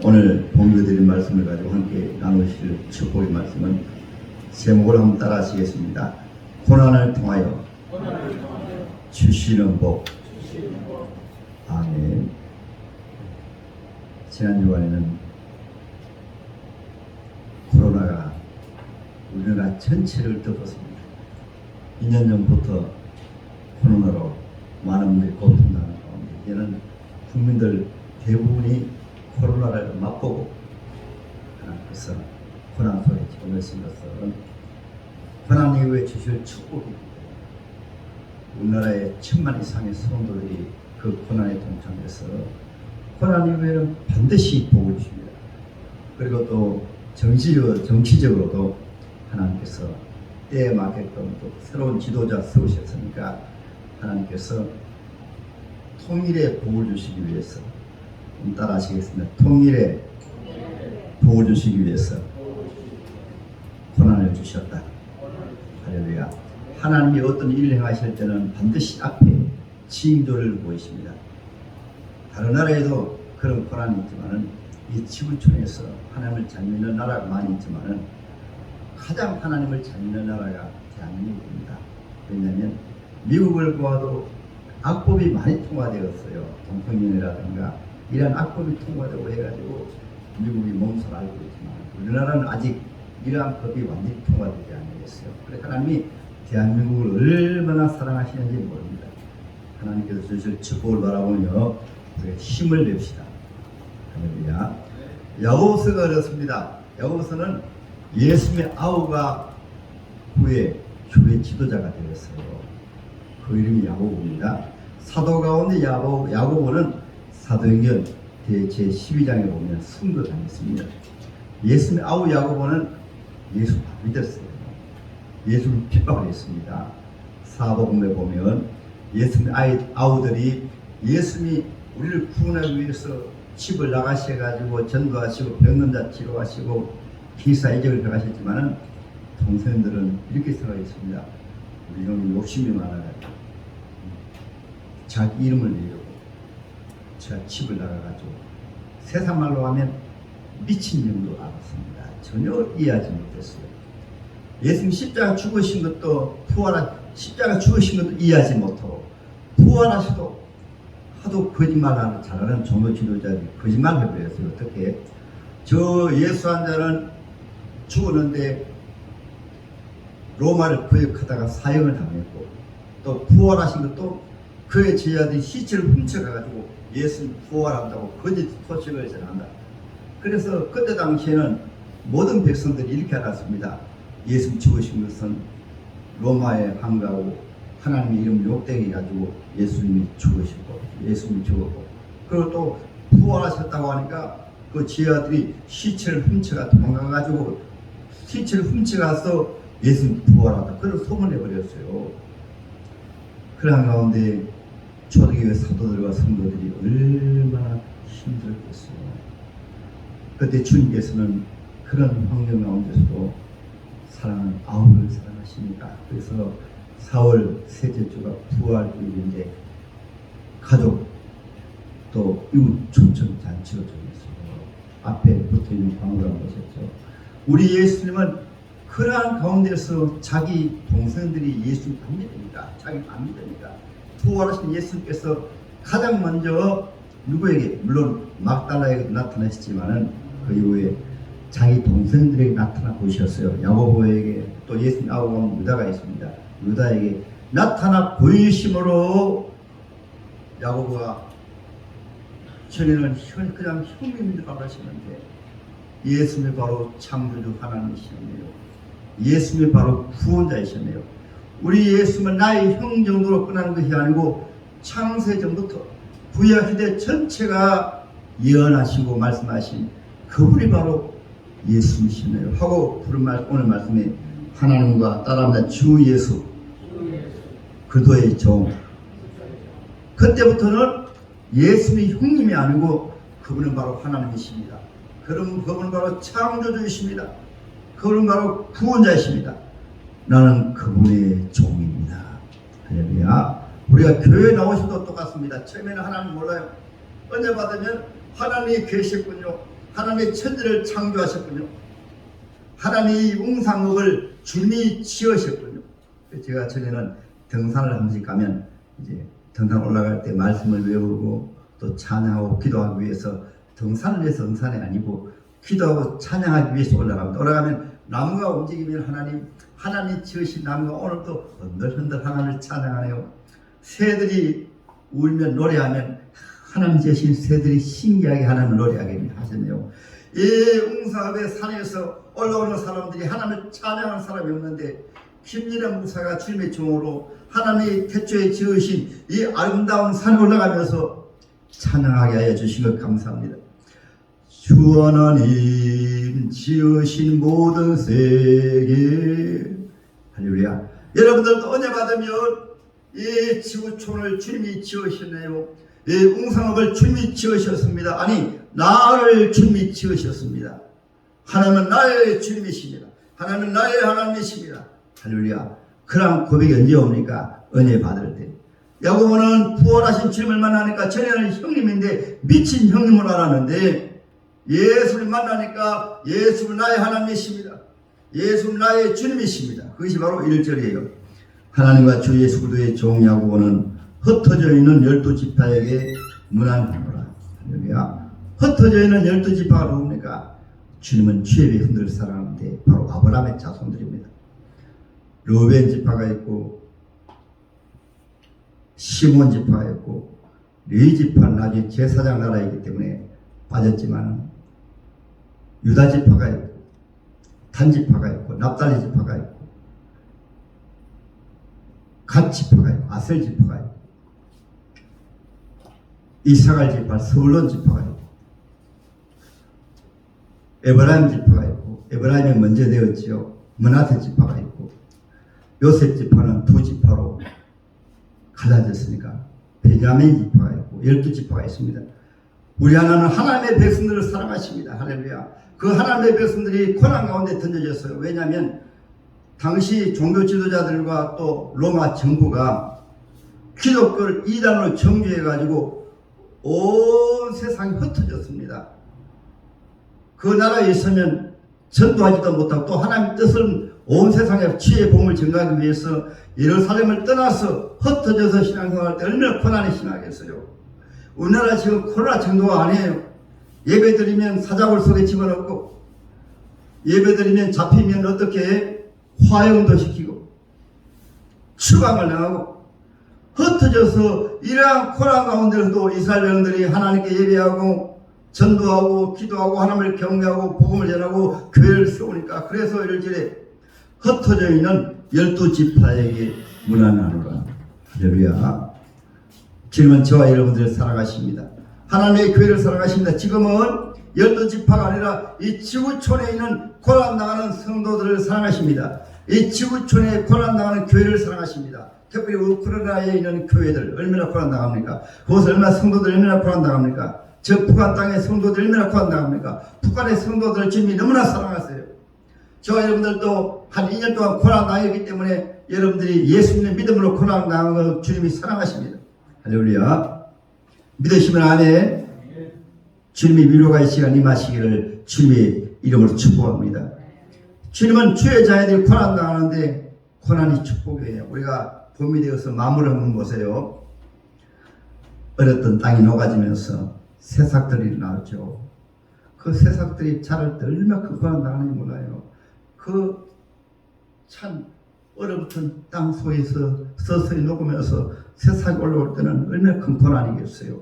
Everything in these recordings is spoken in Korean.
오늘 공유드린 말씀을 가지고 함께 나누실 축복의 말씀은 제목을 한번 따라 하시겠습니다. 고난을 통하여 주시는 복. 아멘. 지난 주간에는 코로나가 우리나라 전체를 덮었습니다. 2년 전부터 코로나로 많은 분들이 고통당하는 가운데 이제는 국민들 대부분이 코로나를 맛보고 하나님께서 고난 속에 집어넣으신 것은 고난 이후에 주실 축복입니다. 우리나라에 1000만 이상의 성도들이 그 고난에 동참해서 고난 이후에는 반드시 복을 주십니다. 그리고 또 정치적으로도 하나님께서 때에 맞게끔 또 새로운 지도자 세우셨으니까 하나님께서 통일의 복을 주시기 위해서 따라 하시겠습니다. 통일의 복을 주시기 위해서 고난을 주셨다. 할렐루야. 하나님이 어떤 일을 행하실 때는 반드시 앞에 징조를 보이십니다. 다른 나라에도 그런 고난이 있지만은 이 지구촌에서 하나님을 잘 믿는 나라가 많이 있지만은 가장 하나님을 잘 믿는 나라가 대한민국입니다. 왜냐하면 미국을 보아도 악법이 많이 통과되었어요. 동성연애라든가 이런 악법이 통과되고 해가지고 미국이 몸소 알고 있지만 우리나라는 아직 이러한 법이 완전히 통과되지 않았어요. 그래서 하나님이 대한민국을 얼마나 사랑하시는지 모릅니다. 하나님께서 주실 축복을 바라보며 우리가 힘을 냅시다. 할렐루야. 야고보서가 그렇습니다. 야고보서는 예수님의 아우가 후에 교회 지도자가 되었어요. 그 이름이 야고보입니다. 사도 가운데 야고보는 사도행전 제12장에 보면 승거가 있습니다. 예수님의 아우 야고보는 예수 안 믿었어요. 예수를 핍박을 했습니다. 사복음에 보면 예수님의 아우들이 예수님이 우리를 구원하기 위해서 집을 나가셔가지고 전도하시고 병든 자 치료하시고 기사 이적을 행하셨지만은 동생들은 이렇게 생각했습니다. 우리 형님 욕심이 많아가지고 자기 이름을 내려고 제가 집을 나가가지고 세상 말로 하면 미친 정도 알았습니다. 전혀 이해하지 못했어요. 예수님 십자가 죽으신 것도 십자가 죽으신 것도 이해하지 못하고 부활하셔도 하도 거짓말하는 잘하는 종교 지도자들이 거짓말 해버렸어요. 어떻게? 저 예수 환자는 죽었는데 로마를 거역하다가 사형을 당했고 또 부활하신 것도 그의 제자들이 시체를 훔쳐가가지고 예수님 부활한다고 거짓 소식을 전한다. 그래서 그때 당시에는 모든 백성들이 이렇게 알았습니다. 예수님 죽으신 것은 로마에 항거하고 하나님의 이름 욕되게 가지고 예수님이 죽으시고 예수님이 죽었고 그리고 또 부활하셨다고 하니까 그 제자들이 시체를 훔쳐가 도망가가지고 시체를 훔쳐가서 예수님 부활하다 그런 소문을 내버렸어요. 그런 가운데 초대교회 사도들과 성도들이 얼마나 힘들었겠어요. 그때 주님께서는 그런 환경 가운데서도 사랑하는 아우를 사랑하시니까 그래서 4월 셋째 주가 부활주일인데 가족 또 이웃 초청 잔치로 정했어요. 앞에 붙어있는 광고를 보셨죠. 우리 예수님은 그러한 가운데서 자기 동생들이 예수님 안 믿으니까 자기 안 믿으니까 부활하신 예수님께서 가장 먼저 누구에게 물론 막달라에게 나타나셨지만은 그 이후에 자기 동생들에게 나타나 보이셨어요. 야고보에게 또 예수님 아우가 유다가 있습니다. 유다에게 나타나 보이심으로 야고보가 전에는 그냥 형님이라고 하시는데 예수님이 바로 창조주 하나님이시네요. 예수님이 바로 구원자이시네요. 우리 예수님은 나의 형 정도로 끝나는 것이 아니고 창세전부터 구약시대 전체가 예언하시고 말씀하신 그분이 바로 예수님이시네요. 하고 오늘 말씀에 하나님과 따라합니다. 주 예수 그도의 종. 그때부터는 예수님이 형님이 아니고 그분은 바로 하나님이십니다. 그분은 바로 창조주이십니다. 그분은 바로 구원자이십니다. 나는 그분의 종입니다. 할렐루야. 우리가 교회에 나오셔도 똑같습니다. 처음에는 하나님 몰라요. 은혜 받으면 하나님이 계시군요. 하나님의 천지를 창조하셨군요. 하나님이 웅상업을 주님이 지으셨군요. 제가 전에는 등산을 한 번씩 가면 이제 등산 올라갈 때 말씀을 외우고 또 찬양하고 기도하기 위해서 등산을 위해서 등산이 아니고 기도하고 찬양하기 위해서 올라갑니다. 올라가면 나무가 움직이면 하나님 지으신 나무가 오늘도 흔들흔들 하나님을 찬양하네요. 새들이 울면 노래하면 하나님 지으신 새들이 신기하게 하나님을 노래하게 하시네요. 이 웅사업의 산에서 올라오는 사람들이 하나님을 찬양하는 사람이 없는데 김일환 목사가 주님의 종으로 하나님이 태초에 지으신 이 아름다운 산에 올라가면서 찬양하게 하여 주신 것 감사합니다. 주 하나님 지으신 모든 세계 할렐루야. 여러분들도 은혜 받으면 이 지구촌을 주님이 지으셨네요. 이 웅상업을 주님이 지으셨습니다. 아니 나를 주님이 지으셨습니다. 하나님은 나의 주님이십니다. 하나님은 나의 하나님이십니다. 할렐루야. 그런 고백이 언제 옵니까? 은혜 받을 때. 야고보는 부활하신 주님을 만나니까 전에는 형님인데 미친 형님을 알았는데 예수를 만나니까 예수는 나의 하나님이십니다. 예수는 나의 주님이십니다. 그것이 바로 1절이에요. 하나님과 주 예수 그리스도의 종 야고보는 흩어져 있는 12지파에게 문안하노라. 할렐루야. 흩어져 있는 12지파가 누굽니까? 주님은 죄에 흔들 사람인데 바로 아브라함의 자손들입니다. 르벤 지파가 있고 시몬 지파가 있고 레위 지파는 나중에 제사장 나라이기 때문에 빠졌지만 유다 지파가 있고 단 지파가 있고 납달리 지파가 있고 갓 지파가 있고 아셀 지파가 있고 이사갈 지파, 스불론 지파가 있고 에브라임 지파가 있고 에브라임이 먼저 되었지요. 므낫세 지파가 있고 요셉 지파는 2지파로 갈라졌으니까 베냐민 지파가 있고 12지파가 있습니다. 우리 하나님은 하나님의 백성들을 사랑하십니다. 할렐루야. 그 하나님의 백성들이 고난 가운데 던져졌어요. 왜냐하면 당시 종교 지도자들과 또 로마 정부가 기독교를 이단으로 정죄해가지고 온 세상이 흩어졌습니다. 그 나라에 있으면 전도하지도 못하고 또 하나님의 뜻을 온 세상에 치유의 복음을 전가하기 위해서 예루살렘을 떠나서 흩어져서 신앙생활할 때 얼마나 고난이 심하겠어요. 우리나라 지금 코로나 정도가 아니에요. 예배드리면 사자굴 속에 집어넣고 예배드리면 잡히면 어떻게 화형도 시키고 추방을 당하고 흩어져서 이러한 코로나 가운데서도 이스라엘 백성들이 하나님께 예배하고 전도하고 기도하고 하나님을 경배하고 복음을 전하고 교회를 세우니까 그래서 1절에 흩어져 있는 12지파에게 문안하노라. 할렐루야. 주님은 저와 여러분들을 사랑하십니다. 하나님의 교회를 사랑하십니다. 지금은 12지파가 아니라 이 지구촌에 있는 고난당하는 성도들을 사랑하십니다. 이 지구촌에 고난당하는 교회를 사랑하십니다. 특별히 우크라이나에 있는 교회들 얼마나 고난당합니까? 그곳에 얼마나 성도들 얼마나 고난당합니까? 저 북한 땅의 성도들 얼마나 고난당합니까? 북한의 성도들을 주님이 너무나 사랑하세요. 저와 여러분들도 한 2년 동안 고난당했기 때문에 여러분들이 예수님의 믿음으로 고난당한 걸 주님이 사랑하십니다. 할렐루야. 믿으시면 아멘. 주님이 위로가 이 시간 임하시기를 주님의 이름으로 축복합니다. 주님은 주의 자녀들이 고난당하는데 고난이 축복이에요. 우리가 봄이 되어서 마무를 한번 보세요. 얼었던 땅이 녹아지면서 새싹들이 나오죠. 그 새싹들이 자랄 때 얼마나 큰 고난당하는지 몰라요. 그 참 얼어붙은 땅 속에서 서서히 녹으면서 새싹이 올라올 때는 얼마나 큰 고난이겠어요.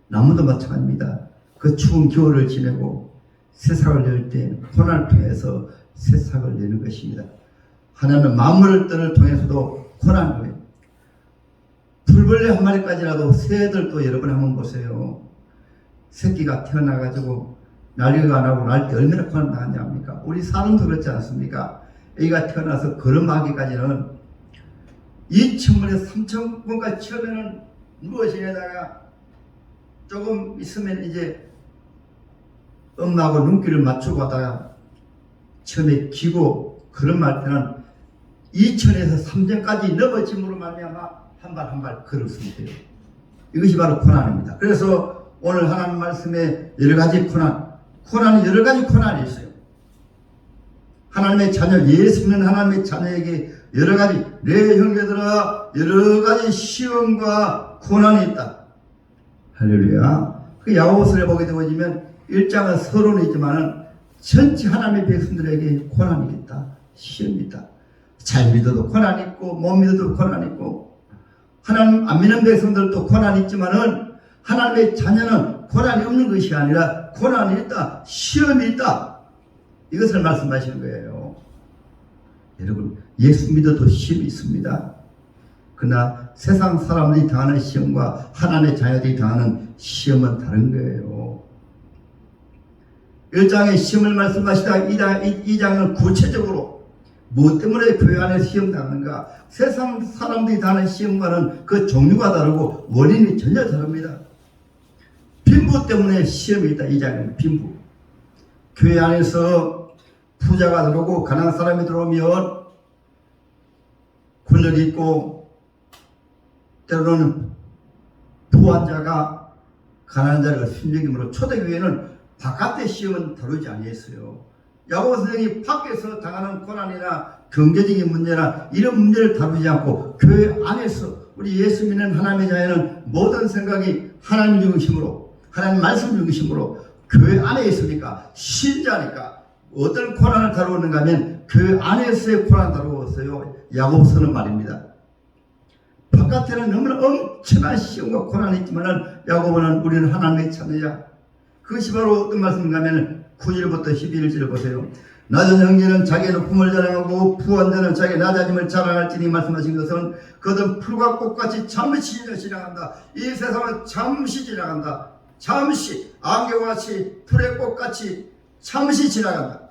나무도 마찬가지입니다. 그 추운 겨울을 지내고 새싹을 낼 때 고난을 통해서 새싹을 내는 것입니다. 하나님은 만물들을 통해서도 고난을 해요. 풀벌레 한 마리까지라도 새들도 여러분 한번 보세요. 새끼가 태어나가지고 난리가 안 하고 날 때 얼마나 고난 당하지 않습니까? 우리 사람도 그렇지 않습니까? 애가 태어나서 걸음하기까지는 2,000번에서 3,000번까지 처음에는 무엇이냐다가 조금 있으면 이제 엄마하고 눈길을 맞추고 하다가 처음에 기고 걸음할 때는 2,000에서 3,000까지 넘어짐으로 말미암아 한 발 한 발 걸었으면 돼요. 이것이 바로 고난입니다. 그래서 오늘 하나님 말씀에 여러 가지 고난이 여러 가지 고난이 있어요. 하나님의 자녀, 예수 믿는 하나님의 자녀에게 여러 가지, 내 형제들아, 여러 가지 시험과 고난이 있다. 할렐루야. 그 야고보서를 보게 되면 1장은 서론이 있지만은 전체 하나님의 백성들에게 고난이 있다. 시험이 있다. 잘 믿어도 고난이 있고, 못 믿어도 고난이 있고, 하나님 안 믿는 백성들도 고난이 있지만은 하나님의 자녀는 고난이 없는 것이 아니라 고난이 있다. 시험이 있다. 이것을 말씀하시는 거예요. 여러분, 예수 믿어도 시험이 있습니다. 그러나 세상 사람들이 당하는 시험과 하나님의 자녀들이 당하는 시험은 다른 거예요. 1장의 시험을 말씀하시다가 2장은 구체적으로 무엇 때문에 교회 안에 시험 당하는가? 세상 사람들이 당하는 시험과는 그 종류가 다르고 원인이 전혀 다릅니다. 빈부 때문에 시험이 있다. 2장은 빈부. 교회 안에서 부자가 들어오고 가난한 사람이 들어오면 권력이 있고, 때로는 부한 자가 가난한 자를 순종임으로 초대교회는 바깥의 시험은 다루지 아니했어요. 야고보 선생이 밖에서 당하는 고난이나 경제적인 문제나 이런 문제를 다루지 않고 교회 안에서 우리 예수 믿는 하나님의 자녀는 모든 생각이 하나님 중심으로, 하나님 말씀 중심으로 교회 안에 있으니까, 신자니까 어떤 고난을 다루는가 하면 교회 안에서의 고난을 다루었어요. 야고보서는 말입니다. 바깥에는 너무나 엄청난 시험과 고난이 있지만 야고보는 우리는 하나님의 자녀야. 그것이 바로 어떤 말씀인가 하면 9절부터 11절을 보세요. 낮은 형제는 자기의 높음을 자랑하고 부한 자는 자기의 낮아짐을 자랑할지니 말씀하신 것은 그들은 풀과 꽃같이 잠시 지나간다. 이 세상은 잠시 지나간다. 잠시 안개같이 풀의 꽃같이 잠시 지나간다.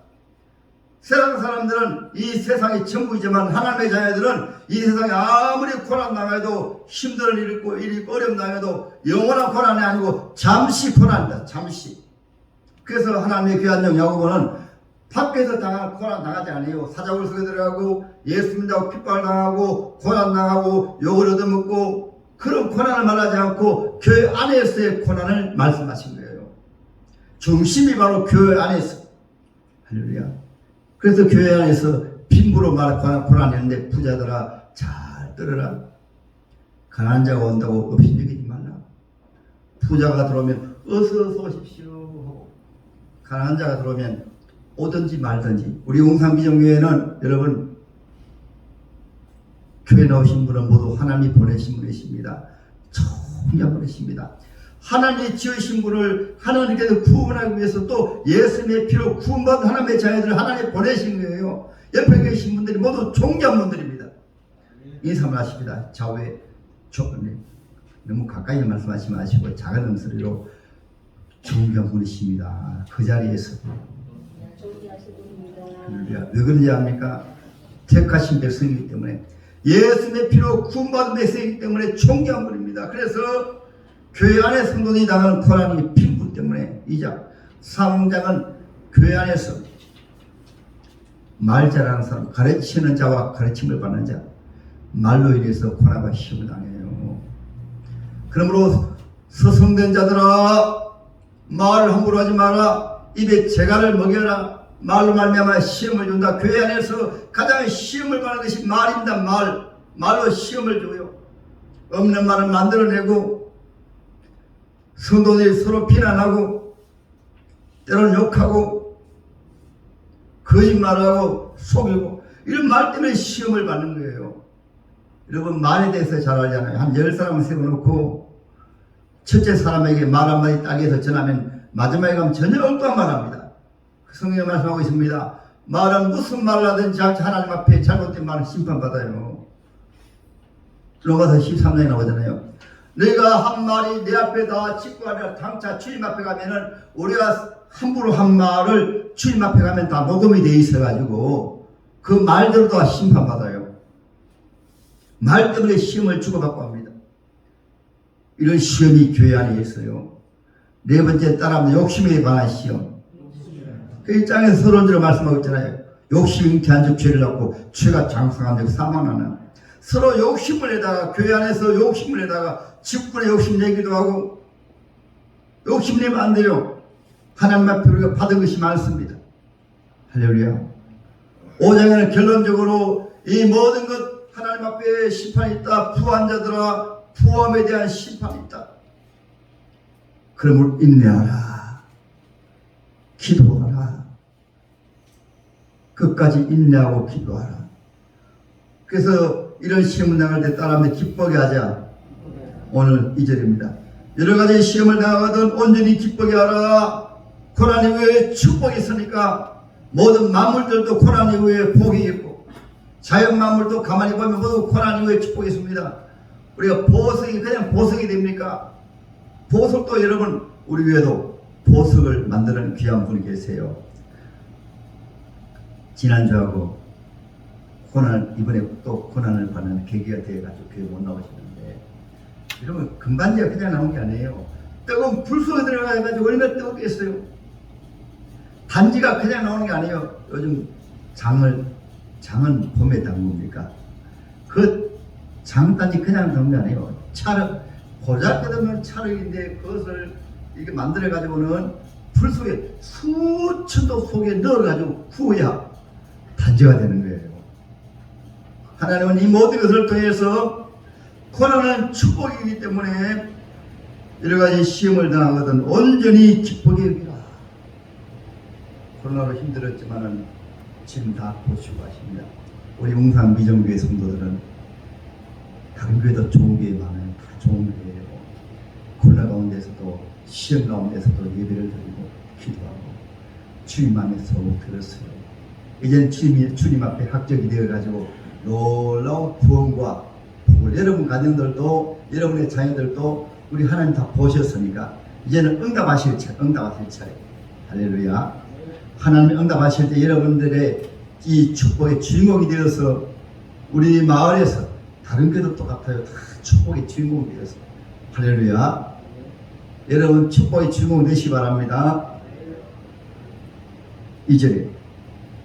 세상 사람들은 이 세상이 전부이지만 하나님의 자녀들은 이 세상에 아무리 고난 당해도 힘든 일 있고 어려움 당해도 영원한 고난이 아니고 잠시 고난이다. 잠시. 그래서 하나님의 귀한 종 야고보는 밖에서 당한 고난 당하지 않아요. 사자굴 속에 들어가고 예수 믿다고 핍박을 당하고 고난 당하고 욕을 얻어먹고 그런 고난을 말하지 않고 교회 안에서의 고난을 말씀하신 거예요. 중심이 바로 교회 안에서. 할렐루야. 그래서 교회 안에서 빈부로 말하는 고난이 있는데 부자들아 잘 들으라. 가난한 자가 온다고 없이 여기지 말라. 부자가 들어오면 어서 오십시오. 가난한 자가 들어오면 오든지 말든지. 우리 웅산비전교회는 여러분 교회 나오신 분은 모두 하나님이 보내신 분이십니다. 총량 보내십니다. 하나님이 지으신 분을 하나님께서 구원하기 위해서 또 예수님의 피로 구원받은 하나님의 자녀들을 하나님이 보내신 거예요. 옆에 계신 분들이 모두 존귀한 분들입니다. 인사를 하십니다. 좌우에 너무 가까이 말씀하지 마시고 작은 음소리로 존귀한 분이십니다. 그 자리에서 왜 그런지 압니까? 택하신 백성이기 때문에, 예수님의 피로 구원받은 백성이기 때문에 존귀한 분입니다. 그래서 교회 안에 성도들이 당하는 고난이 빈부 때문에 2장, 3장은 교회 안에서 말 잘하는 사람, 가르치는 자와 가르침을 받는 자, 말로 인해서 고난과 시험을 당해요. 그러므로 서성된 자들아 말을 함부로 하지 마라. 입에 재갈을 먹여라. 말로 말미암아 시험을 준다. 교회 안에서 가장 시험을 받는 것이 말입니다. 말로 시험을 줘요. 없는 말을 만들어내고 성도들이 서로 비난하고 때로는 욕하고 거짓말하고 속이고 이런 말 때문에 시험을 받는 거예요. 여러분 말에 대해서 잘 알잖아요. 한 10사람을 세워놓고 첫째 사람에게 말 한마디 딱해서 전하면 마지막에 가면 전혀 엉뚱한 말 합니다. 성경에 말씀하고 있습니다. 말은 무슨 말을 하든지 하나님 앞에 잘못된 말은 심판받아요. 로마서 13장에 나오잖아요. 너희가 한 말이 내 앞에 다 짓고 아니라 당차 주님 앞에 가면은 우리가 함부로 한 말을 주님 앞에 가면 다 녹음이 돼 있어가지고 그 말대로 다 심판받아요. 말 때문에 시험을 주고받고 합니다. 이런 시험이 교회 안에 있어요. 네 번째 따라하면 욕심에 관한 시험. 그 1장에서 서론으로 말씀하고 있잖아요. 욕심 잉태한 즉 죄를 낳고 죄가 장성한 즉 사망하는. 서로 욕심을 내다가 교회 안에서 욕심을 내다가 직분의 욕심 내기도 하고 욕심내면 안 돼요. 하나님 앞에 우리가 받은 것이 많습니다. 할렐루야. 5장에는 결론적으로 이 모든 것 하나님 앞에 심판이 있다. 부한 자들아 부함에 대한 심판이 있다. 그러므로 인내하라. 기도하라. 끝까지 인내하고 기도하라. 그래서 이런 시험을 당할 때 따라하면 기쁘게 하자. 오늘 2절입니다. 여러 가지 시험을 당하거든 온전히 기쁘게 하라. 고난 이후에 축복이 있으니까 모든 만물들도 고난 이후에 복이 있고 자연 만물도 가만히 보면 모두 고난 이후에 축복이 있습니다. 우리가 보석이 그냥 보석이 됩니까? 보석도 여러분 우리 위에도 보석을 만드는 귀한 분이 계세요. 지난주하고 이번에 또 고난을 받는 계기가 되어가지고 교회 못 나오시는데 여러분 금반지가 그냥 나온 게 아니에요. 뜨거운 불 속에 들어가가지고 얼마나 뜨겁겠어요. 반지가 그냥 나오는 게 아니에요. 요즘 장은 봄에 담굽니까? 그 장단지 그냥 담는 게 아니에요. 차를 보잘것없는 찰흙인데 그것을 이렇게 만들어 가지고는 불 속에 수천도 속에 넣어가지고 구워야 단지가 되는 거예요. 하나님은 이 모든 것을 통해서 고난은 축복이기 때문에 여러 가지 시험을 당하거든 온전히 기쁘게 여기라. 코로나로 힘들었지만은 지금 다 보시고 하십니다. 우리 용산 미정교회 성도들은 다른 교회도 좋은 교회 많아요. 다 좋은 교회예요. 코로나 가운데서도 시험 가운데서도 예배를 드리고 기도하고 주님 안에서 들었어요. 이제는 주님 앞에 합격이 되어가지고 놀라운 구원과 복을 여러분 가정들도 여러분의 자녀들도 우리 하나님 다 보셨으니까 이제는 응답하실 차례. 할렐루야. 하나님 응답하실 때 여러분들의 이 축복의 주인공이 되어서 우리 마을에서 다른 교회도 똑같아요. 다 축복의 주인공이 되어서 할렐루야. 여러분 축복의 주인공 되시기 바랍니다. 2절에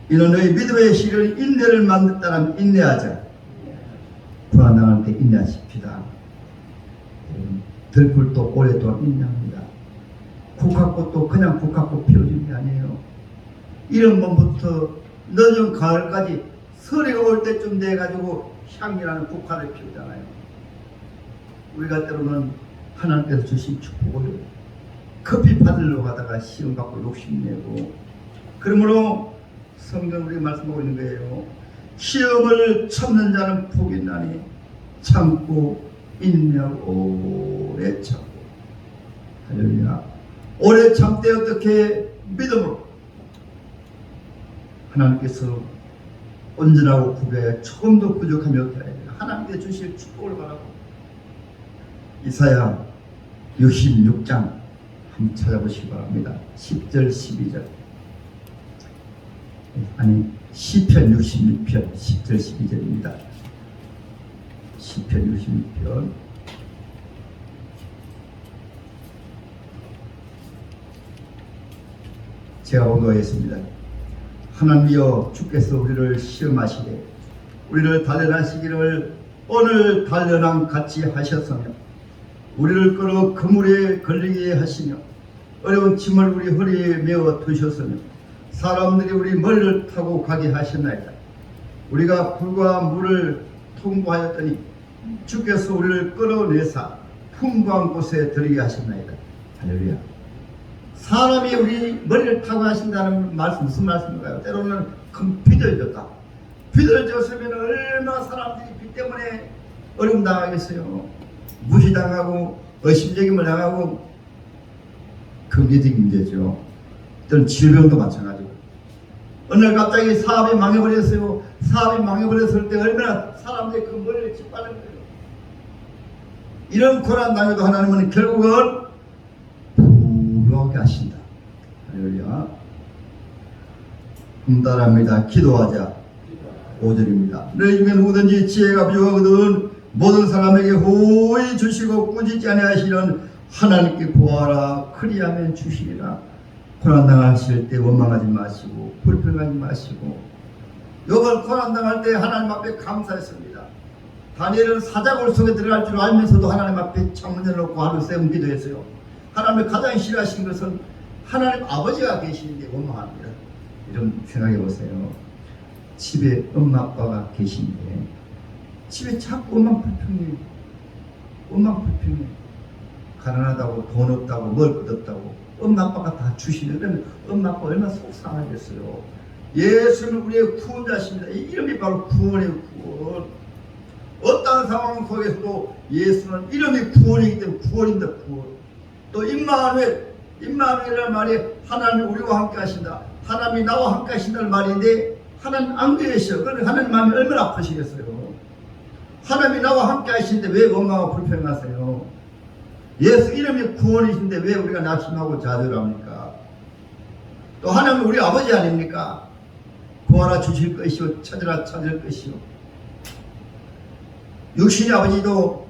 이는 너희 믿음의 시를 인내를 만든다면 인내하자. 고난당할 때 인내하십시다. 들꿀도 오랫동안 인내합니다. 국화꽃도 그냥 국화꽃 피워주는 게 아니에요. 이런 봄부터 늦은 가을까지 서리가 올 때쯤 돼가지고 향기나는 국화를 피우잖아요. 우리가 때로는 하나님께서 주신 축복을 커피 받으려고 하다가 시험 갖고 욕심내고 그러므로 성경 우리 말씀하고 있는 거예요. 시험을 참는 자는 복이 있나니 참고 인내하고 오래 참고. 할렐루야. 오래 참되 어떻게 믿음으로 하나님께서 온전하고 구별해 조금도 부족함이 없게 하여 하나님께 주실 축복을 바라고. 이사야 66장 한번 찾아보시기 바랍니다. 10절 12절 아니 시편 66편 10절 12절입니다. 시편 66편 제가 언급하겠습니다. 하나님이여 주께서 우리를 시험하시되 우리를 단련하시기를 오늘 단련함 같이 하셨으며 우리를 끌어 그물에 걸리게 하시며 어려운 짐을 우리 허리에 메어 두셨으며 사람들이 우리 머리를 타고 가게 하셨나이다. 우리가 불과 물을 통과하였더니 주께서 우리를 끌어내사 풍부한 곳에 들이게 하셨나이다. 할렐루야. 사람이 우리 머리를 타고 하신다는 말씀 무슨 말씀인가요? 때로는 큰 비를 줬다. 비를 줬으면 얼마나 사람들이 비 때문에 어려움 당하겠어요. 무시당하고 의심적임을 당하고 경제적인 문제죠. 또는 질병도 마찬가지고. 어느 날 갑자기 사업이 망해버렸어요. 사업이 망해버렸을 때 얼마나 사람들이 그 머리를 짓밟는 거예요. 이런 고난 당해도 하나님은 결국은 부유하게 하신다. 할렐루야. 따라합니다. 기도하자. 5절입니다. 너희 중에 누구든지 지혜가 부족하거든 모든 사람에게 호의 주시고 꾸짖지 아니하시는 하나님께 구하라. 그리하면 주시리라. 고난당하실 때 원망하지 마시고 불평하지 마시고. 요번 고난당할 때 하나님 앞에 감사했습니다. 다니엘은 사자굴 속에 들어갈 줄 알면서도 하나님 앞에 창문 열어놓고 하루 세운 기도했어요. 하나님의 가장 싫어하시는 것은 하나님 아버지가 계시는데 원망합니다. 이런 생각해 보세요. 집에 엄마 아빠가 계신데 집에 자꾸 엄마 불평해. 엄마 불평해. 가난하다고 돈 없다고 먹을 것 없다고 엄마 아빠가 다 주시는 그러면 엄마 아빠 얼마나 속상하겠어요. 예수는 우리의 구원자십니다. 이 이름이 바로 구원의 구원. 어떠한 상황 속에서도 예수는 이름이 구원이기 때문에 구원입니다. 구원. 또 임마누엘이라는 말이 하나님이 우리와 함께 하신다. 하나님이 나와 함께 하신다는 말인데 하나님 안 계셔. 그러니까 하나님 마음이 얼마나 아프시겠어요. 하나님이 나와 함께 하시는데 왜 원망하고 불평하세요. 예수 이름이 구원이신데 왜 우리가 낙심하고 좌절합니까? 또 하나님은 우리 아버지 아닙니까? 구하라 주실 것이요 찾으라 찾을 것이요. 육신의 아버지도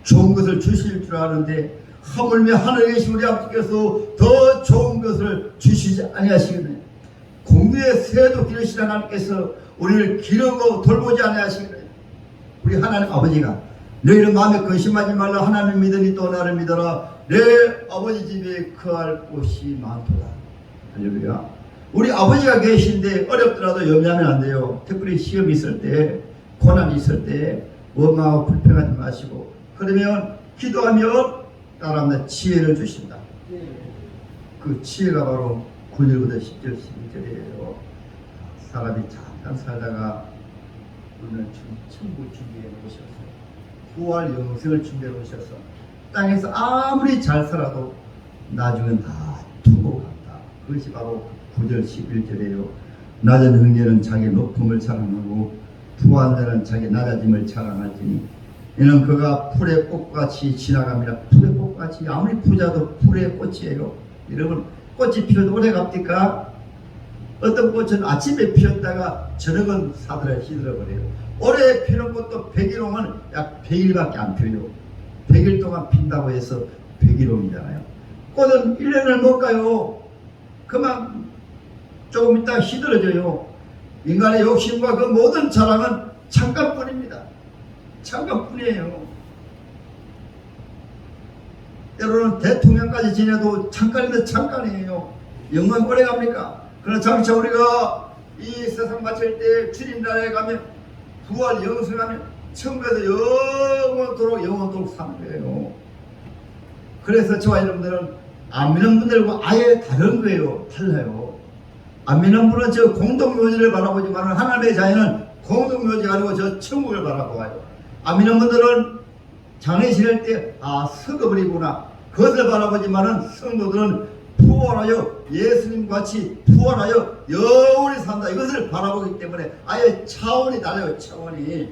좋은 것을 주실 줄 아는데 하물며 하늘에 계신 우리 아버지께서 더 좋은 것을 주시지 아니하시겠네. 공중의 새도 기르시는 하나님께서 우리를 기르고 돌보지 아니하시겠네. 우리 하나님 아버지가 너희는 마음에 근심하지 말라. 하나님 믿으니 또 나를 믿어라. 내 아버지 집에 거할 곳이 많도다. 할렐루야. 우리 아버지가 계신데 어렵더라도 염려하면 안 돼요. 특별히 시험이 있을 때, 고난이 있을 때 원망하고 불평하지 마시고, 그러면 기도하면 따라합니다. 지혜를 주신다. 그 지혜가 바로 9절부터 10절 11절이에요. 사람이 잠깐 살다가 오늘 천국 준비해 놓으셔서 부활 영생을 준비해 놓으셔서 땅에서 아무리 잘 살아도 나중엔 다 두고 간다. 그것이 바로 9절 11절이에요. 낮은 형제는 자기 높음을 자랑하고 부한 자는 자기 낮아짐을 자랑할지니 이는 그가 풀의 꽃같이 지나갑니다. 풀의 꽃같이 아무리 부자도 풀의 꽃이에요. 여러분 꽃이 피어도 오래 갑니까? 어떤 꽃은 아침에 피었다가 저녁은 사들어 시들어버려요. 오래 피는 꽃도 백일홍은 약 100일밖에 안 피어요. 100일 동안 핀다고 해서 백일홍이잖아요. 꽃은 1년을 못 가요. 그만 조금 있다 시들어져요. 인간의 욕심과 그 모든 자랑은 잠깐뿐입니다. 잠깐뿐이에요. 때로는 대통령까지 지내도 잠깐이면 잠깐이에요. 영광이 오래 갑니까? 그러나 장차 우리가 이 세상 마칠 때 주님 나라에 가면 부활 영생하면 천국에서 영원토록 사는 거예요. 그래서 저와 여러분들은 안 믿는 분들과 아예 다른 거예요. 달라요. 안 믿는 분은 저 공동묘지를 바라보지만 하나님의 자녀는 공동묘지가 아니고 저 천국을 바라보아요. 안 믿는 분들은 장례 지낼 때 썩어버리구나 그것을 바라보지만은 성도들은 부활하여 예수님 같이 부활하여 영원히 산다 이것을 바라보기 때문에 아예 차원이 달라요. 차원이.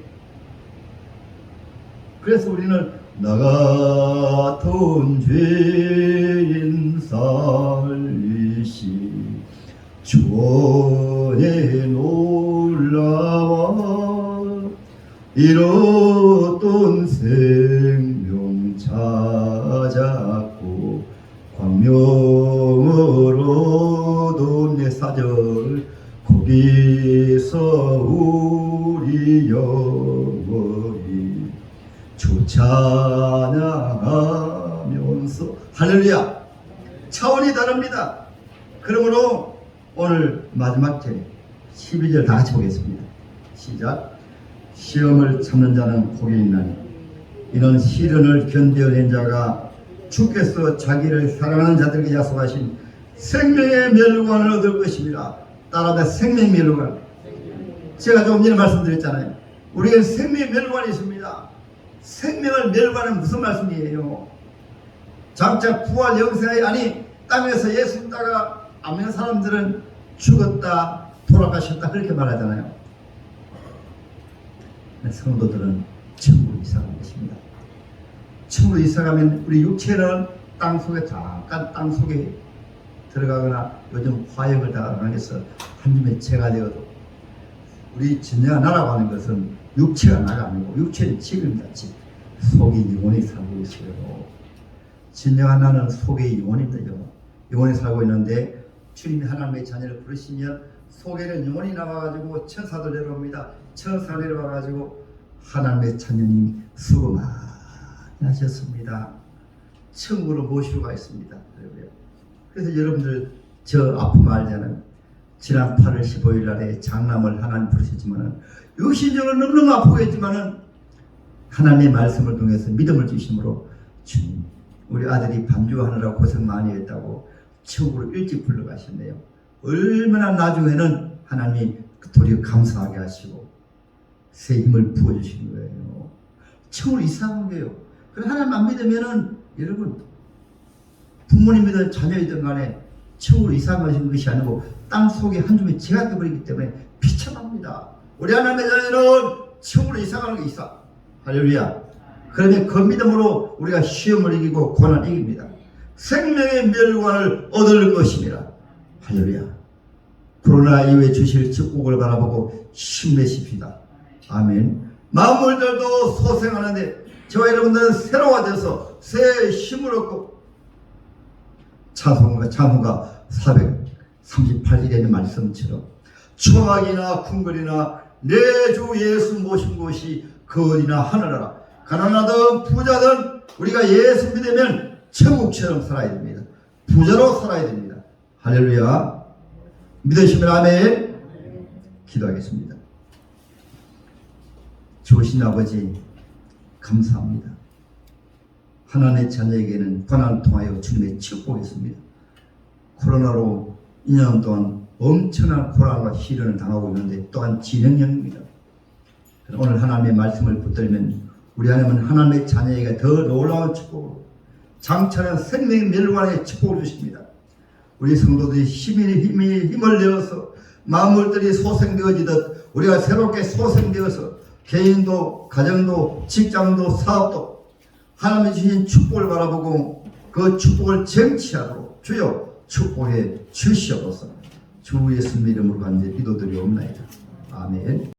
그래서 우리는 나 같은 죄인 살리시 주원에 놀라와 잃었던 생명 찾았고 광명으로 내 사절 거기서 우리 영원히 주 찬양하면서 할렐루야. 차원이 다릅니다. 그러므로 오늘 마지막 절 12절 다 같이 보겠습니다. 시작. 시험을 참는 자는 복이 있나니 이는 시련을 견뎌낸 자가 주께서 자기를 사랑하는 자들에게 약속하신 생명의 멸관을 얻을 것입니다. 따라서 생명의 멸관. 제가 조금 전에 말씀드렸잖아요. 우리에게 생명의 멸관이 있습니다. 생명을 멸관은 무슨 말씀이에요? 장차 부활 영생이 아니 땅에서 예수 믿다가 안 믿는 사람들은 죽었다 돌아가셨다 그렇게 말하잖아요. 성도들은 천국으로 이사가는 것입니다. 천국으로 이사가면 우리 육체는 땅속에 잠깐 땅속에 들어가거나 요즘 화역을 당해서 한 줌의 채가 되어도 우리 진정한 나라고 하는 것은 육체가 나가 아니고 육체는 집입니다. 집. 속이 영원히 살고 있어요. 진정한 나는 속에 영원입니다. 영원히 살고 있는데 주님이 하나님의 자녀를 부르시면 속에는 영원히 남아가지고 천사도 내려옵니다. 천사 내려와가지고 하나님의 자녀님 수고 많이 하셨습니다. 천국으로 모시러 가 있습니다. 그래서 여러분들 저 아픔 알잖아요. 지난 8월 15일 날에 장남을 하나님 부르셨지만은 육신적으로 너무너무 아프겠지만은 하나님의 말씀을 통해서 믿음을 주심으로 주님, 우리 아들이 반주하느라 고생 많이 했다고 천국으로 일찍 불러가셨네요. 얼마나 나중에는 하나님이 도리어 감사하게 하시고 새 힘을 부어주시는 거예요. 천국으로 이사한 거예요. 그래 하나님 안 믿으면은 여러분 부모님이든 자녀이든 간에 천국으로 이사한 것이 아니고 땅 속에 한 줌이 제가 되어버리기 때문에 비참합니다. 우리 하나님의 자녀는 천국으로 이사가는 게 있어. 할렐루야. 그러면 그 믿음으로 우리가 시험을 이기고 고난을 이깁니다. 생명의 멸관을 얻을 것입니다. 할렐루야. 코로나 이후에 주실 축복을 바라보고 힘내십시다. 아멘. 만물들도 소생하는데 저와 여러분들은 새로워져서 새 힘을 얻고 찬송가 438일에는 말씀처럼 초막이나 궁궐이나 내 주 예수 모신 곳이 거리나 하늘나라 가난하든 부자든 우리가 예수 믿으면 천국처럼 살아야 됩니다. 부자로 살아야 됩니다. 할렐루야. 믿으시면 아멘. 기도하겠습니다. 좋으신 아버지 감사합니다. 하나님의 자녀에게는 고난을 통하여 주님의 축복이 있습니다. 코로나로 2년 동안 엄청난 고난과 시련을 당하고 있는데 또한 진행형입니다. 오늘 하나님의 말씀을 붙들면 우리 하나님은 하나님의 자녀에게 더 놀라운 축복으로 장차는 생명의 멸관의 축복을 주십니다. 우리 성도들이 힘을 내어서 만물들이 소생되어지듯 우리가 새롭게 소생되어서 개인도 가정도 직장도 사업도 하나님이 주신 축복을 바라보고 그 축복을 쟁취하도록 주여 축복해 주시옵소서. 주 예수님 이름으로 간절히 기도드리옵나이다. 아멘.